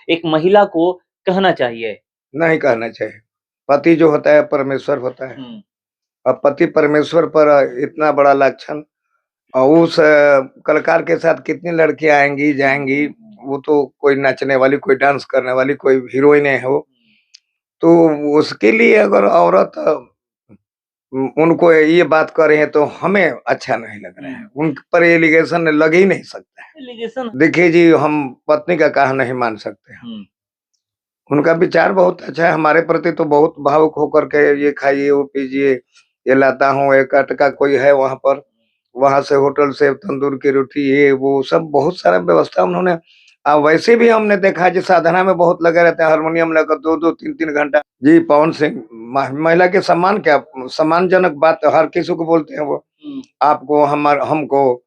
एक महिला को कहना चाहिए? नहीं कहना चाहिए। पति जो होता है परमेश्वर होता है। हुँ, अब पति परमेश्वर पर इतना बड़ा लांछन उस कलाकार के साथ कितनी लड़कियाँ आएँगी, जाएँगी, वो तो कोई नाचने वाली, कोई डांस करने वाली, कोई हीरोइनें है वो। तो उसके लिए अगर औरत उनको ये बात कर रही है तो हमें अच्छा नहीं लग रहा है। उन पर एलिगेशन लग ही नहीं सकता है। एलिगेशन। देखिए जी, हम पत्नी का कहा नहीं मान सकते हैं। हुँ, उनका विचार बहुत अच्छा है, हमारे प्रति तो बहुत भावुक होकर के ये खाइए, वो पीजिए, ये लाता हूँ, एक अटका कोई है वहाँ पर, वहाँ से होटल से तंदूर की रोटी, ये वो सब बहुत सारा व्यवस्था उन्होंने वैसे भी हमने देखा है जी साधना में बहुत लगे रहते हैं, हारमोनियम लेकर 2-2 3-3 घंटा। जी, पवन सिंह महिला के सम्मान क्या सम्मानजनक बात हर किसी को बोलते हैं वो। हुँ। आपको हमको,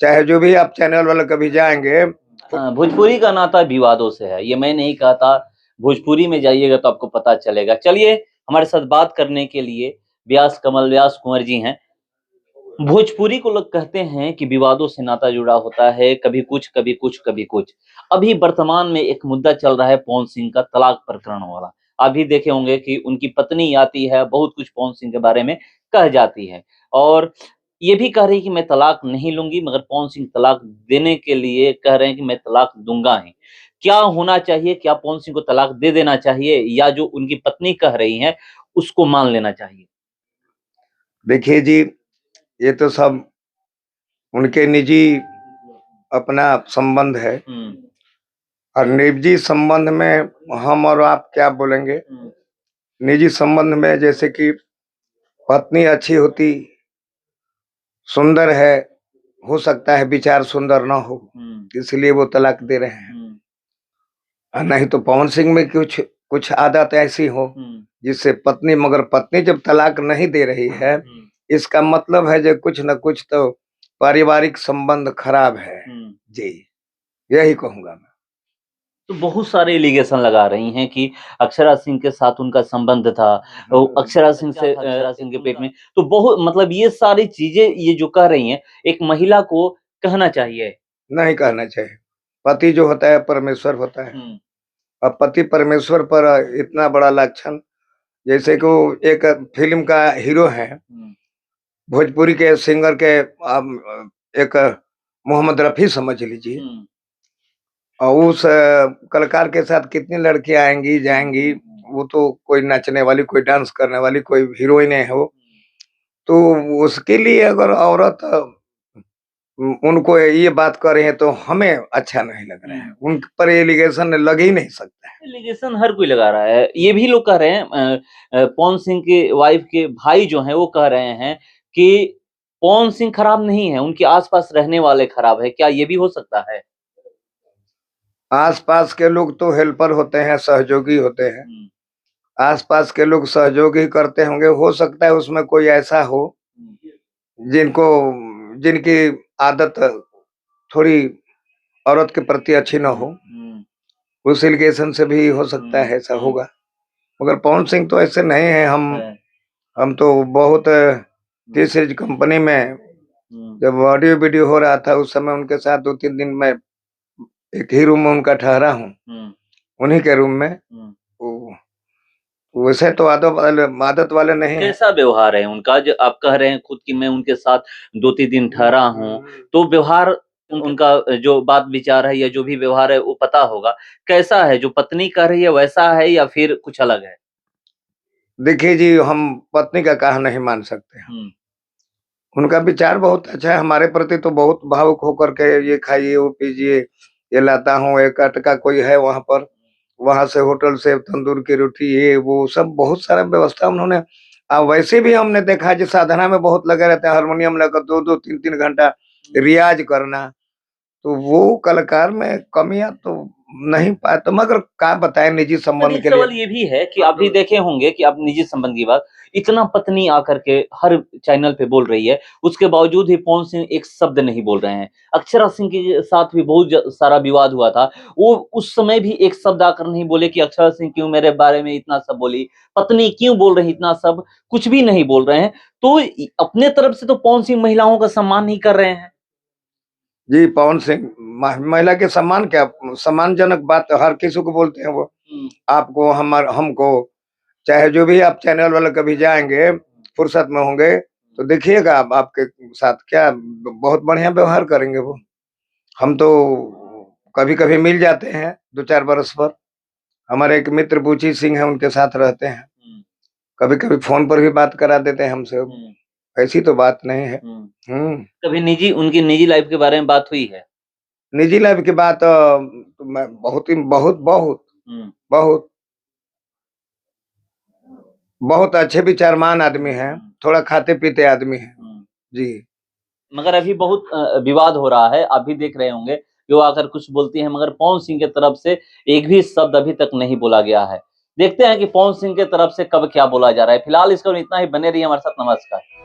चाहे जो भी आप चैनल वाले कभी जाएँगे भोजपुरी का नाता विवादों से है, ये मैं नहीं कहता, भोजपुरी में जाइएगा तो आपको पता चलेगा। चलिए, हमारे साथ बात करने के लिए व्यास कमल व्यास कुँवर जी हैं। भोजपुरी को लोग कहते हैं कि विवादों से नाता जुड़ा होता है, कभी कुछ, कभी कुछ, कभी कुछ। अभी वर्तमान में एक मुद्दा चल रहा है पवन सिंह का तलाक प्रकरण वाला। आप भी देखे होंगे कि उनकी पत्नी आती है, बहुत कुछ पवन सिंह के बारे में कह जाती है और ये भी कह रही है कि मैं तलाक नहीं लूँगी, मगर पवन सिंह तलाक देने के लिए कह रहे हैं कि मैं तलाक दूँगा ही। क्या होना चाहिए? क्या पवन सिंह को तलाक दे देना चाहिए या जो उनकी पत्नी कह रही हैं, उसको मान लेना चाहिए? देखिए जी, ये तो सब उनके निजी अपना संबंध है हुँ, और निजी संबंध में हम और आप क्या बोलेंगे? हुँ, निजी संबंध में जैसे कि पत्नी अच्छी होती, सुंदर है, हो सकता है विचार सुंदर ना हो, हुँ, इसलिए वो तलाक दे रहे हैं। हुँ, नहीं तो पवन सिंह में कुछ कुछ आदत ऐसी हो हुँ। जिससे पत्नी मगर पत्नी जब तलाक नहीं दे रही है, हुँ, इसका मतलब है जो कुछ न कुछ तो पारिवारिक संबंध खराब है। हुँ। जी, यही कहूँगा मैं। तो बहुत सारे एलिगेशन लगा रही हैं कि अक्षरा सिंह के साथ उनका संबंध था। वो अक्षरा सिंह से अक्षरा सिंह के पेट में तो बहुत मतलब ये सारी चीज़ें ये जो कह रही हैं, एक महिला को कहना चाहिए। नहीं कहना चाहिए। पति जो होता है परमेश्वर होता है। हुँ, अब पति परमेश्वर पर इतना बड़ा लांछन जैसे कि वो एक फ़िल्म का हीरो है, हुँ, भोजपुरी के सिंगर के एक मोहम्मद रफ़ी समझ लीजिए हुँ, और उस कलाकार के साथ कितनी लड़कियाँ आएँगी, जाएँगी, वो तो कोई नाचने वाली, कोई डांस करने वाली, कोई हीरोइनें है वो। तो उसके लिए अगर औरत उनको ये बात कर रही है तो हमें अच्छा नहीं लग रहा है। हुँ। उन पर एलिगेशन लग ही नहीं सकता है। एलिगेशन हर कोई लगा रहा है। ये भी लोग कह रहे हैं पवन सिंह के वाइफ के भाई जो हैं वो कह रहे हैं कि पवन सिंह खराब नहीं है, उनके आस-पास रहने वाले खराब है। क्या ये भी हो सकता है? आस-पास के लोग तो हेल्पर होते हैं, सहयोगी होते हैं। हुँ, आस-पास के लोग सहयोग ही करते होंगे, हो सकता है उसमें कोई ऐसा हो हुँ, जिनको जिनकी आदत थोड़ी औरत के प्रति अच्छी ना हो, हुँ, उस एलिगेशन से भी हो सकता हुँ, है ऐसा हुँ। होगा। मगर पवन सिंह तो ऐसे नहीं हैं, है। हम तो बहुत टी हुँ, सीरीज़ कंपनी में हुँ, जब ऑडियो-वीडियो हो रहा था, उस समय उनके साथ 2-3 दिन मैं एक ही रूम में उनका ठहरा हूँ, हुँ, उन्हीं के रूम में। हुँ। वो वैसे तो आदत वाले नहीं हैं। कैसा व्यवहार है उनका? जो आप कह रहे हैं खुद कि मैं उनके साथ 2-3 दिन ठहरा हूँ, तो व्यवहार उनका जो बात विचार है या जो भी व्यवहार है वो पता होगा। कैसा है? जो पत्नी कह रही है वैसा है या फिर कुछ अलग है? देखिए जी, हम पत्नी का कहा नहीं मान सकते हैं। हुँ, उनका विचार बहुत अच्छा है, हमारे प्रति तो बहुत भावुक होकर के ये खाइए, वो पीजिए, ये लाता हूँ, एक अटका कोई है वहाँ पर, वहाँ से होटल से तंदूर की रोटी, ये वो सब बहुत सारा व्यवस्था उन्होंने वैसे भी हमने देखा है जी साधना में बहुत लगे रहते हैं, हारमोनियम लेकर 2-2 3-3 घंटा रियाज़ करना। तो वो कलाकार में कमियाँ तो नहीं पाए तो मगर क्या बताएँ निजी पर संबंध एक के लिए। सवाल ये भी है कि आप भी देखे होंगे कि आप निजी संबंध की बात, इतना पत्नी आकर के हर चैनल पे बोल रही है, उसके बावजूद भी पवन सिंह एक शब्द नहीं बोल रहे हैं। अक्षरा सिंह के साथ भी बहुत सारा विवाद हुआ था। वो उस समय भी एक शब्द आकर नहीं बोले कि अक्षरा सिंह क्यों मेरे बारे में इतना सब बोली, पत्नी क्यों बोल रही इतना सब, कुछ भी नहीं बोल रहे हैं। तो अपने तरफ से तो पवन सिंह महिलाओं का सम्मान ही कर रहे हैं। जी पवन सिंह महिला के सम्मान क्या, सम्मानजनक बात हर किसी को बोलते हैं वो। आपको हमको चाहे जो भी आप चैनल वाले कभी जाएंगे फुर्सत में होंगे तो देखिएगा आप, आपके साथ क्या बहुत बढ़िया व्यवहार करेंगे वो। हम तो कभी कभी मिल जाते हैं 2-4 बरस पर। हमारे एक मित्र बूची सिंह है, उनके साथ रहते हैं, कभी कभी फोन पर भी बात करा देते हैं हमसे। ऐसी तो बात नहीं है। कभी निजी उनकी निजी लाइफ के बारे में बात हुई है? निजी लाइफ की बात तो मैं बहुत ही बहुत बहुत बहुत बहुत अच्छे विचारमान आदमी हैं, थोड़ा खाते पीते आदमी हैं जी। मगर अभी बहुत विवाद हो रहा है, आप भी देख रहे होंगे कि वो आकर कुछ बोलती हैं, मगर पवन सिंह के तरफ से एक भी शब्द अभी तक नहीं बोला गया है। देखते हैं कि पवन सिंह के तरफ से कब क्या बोला जा रहा है। फिलहाल इसको इतना ही, बने रहिए हमारे साथ। नमस्कार।